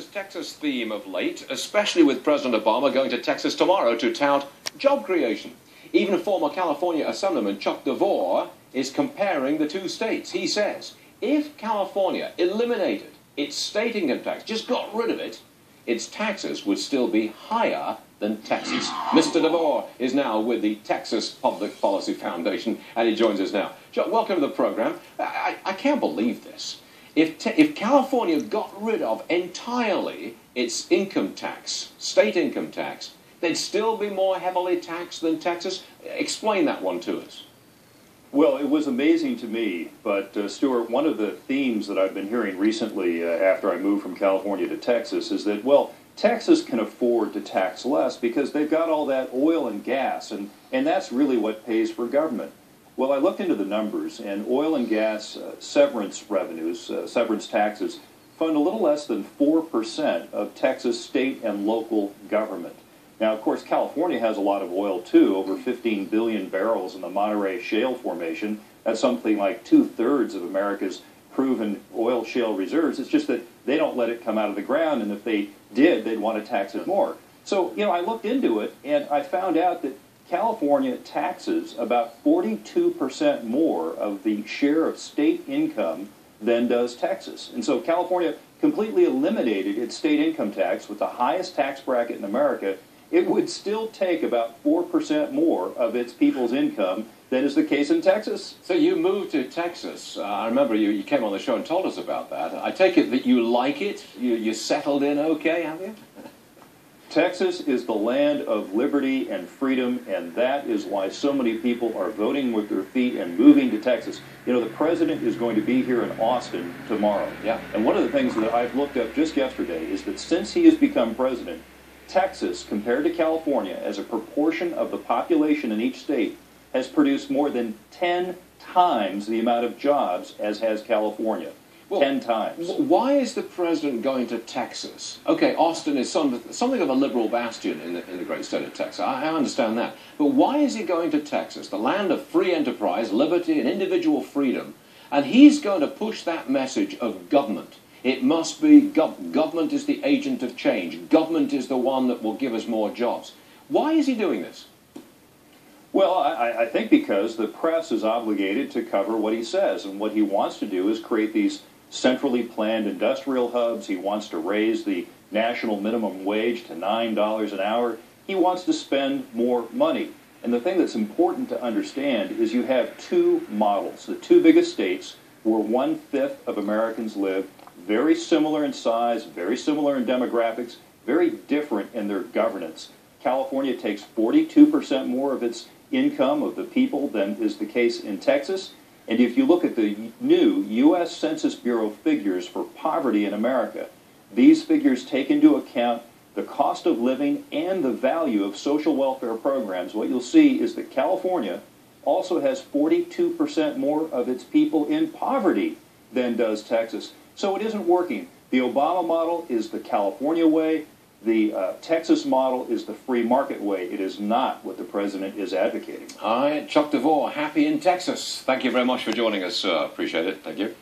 Texas theme of late, especially with President Obama going to Texas tomorrow to tout job creation. Even former California Assemblyman Chuck DeVore is comparing the two states. He says, if California eliminated its state income tax, just got rid of it, its taxes would still be higher than Texas. Mr. DeVore is now with the Texas Public Policy Foundation, and he joins us now. Chuck, welcome to the program. I can't believe this. If California got rid of entirely its income tax, state income tax, they'd still be more heavily taxed than Texas. Explain that one to us. Well, it was amazing to me, but Stuart, one of the themes that I've been hearing recently after I moved from California to Texas is that, well, Texas can afford to tax less because they've got all that oil and gas, and that's really what pays for government. Well, I looked into the numbers, and oil and gas severance revenues, severance taxes, fund a little less than 4% of Texas state and local government. Now, of course, California has a lot of oil, too, over 15 billion barrels in the Monterey Shale Formation. That's something like 2/3 of America's proven oil shale reserves. It's just that they don't let it come out of the ground, and if they did, they'd want to tax it more. So, I looked into it, and I found out that California taxes about 42% more of the share of state income than does Texas. And so California completely eliminated its state income tax with the highest tax bracket in America. It would still take about 4% more of its people's income than is the case in Texas. So you moved to Texas. I remember you came on the show and told us about that. I take it that you like it? You settled in okay, have you? Texas is the land of liberty and freedom, and that is why so many people are voting with their feet and moving to Texas. The president is going to be here in Austin tomorrow. Yeah. And one of the things that I've looked up just yesterday is that since he has become president, Texas, compared to California, as a proportion of the population in each state, has produced more than 10 times the amount of jobs as has California. Well, 10 times. Why is the president going to Texas? Okay, Austin is something of a liberal bastion in the great state of Texas. I understand that. But why is he going to Texas, the land of free enterprise, liberty, and individual freedom? And he's going to push that message of government. It must be government is the agent of change. Government is the one that will give us more jobs. Why is he doing this? Well, I think because the press is obligated to cover what he says, and what he wants to do is create these centrally planned industrial hubs. He wants to raise the national minimum wage to $9 an hour. He wants to spend more money. And the thing that's important to understand is you have two models. The two biggest states where 1/5 of Americans live, very similar in size, very similar in demographics, very different in their governance. California takes 42% more of its income of the people than is the case in Texas. And if you look at the new U.S. Census Bureau figures for poverty in America, these figures take into account the cost of living and the value of social welfare programs. What you'll see is that California also has 42% more of its people in poverty than does Texas. So it isn't working. The Obama model is the California way. The Texas model is the free market way. It is not what the president is advocating. All right, Chuck DeVore, happy in Texas. Thank you very much for joining us. Appreciate it. Thank you.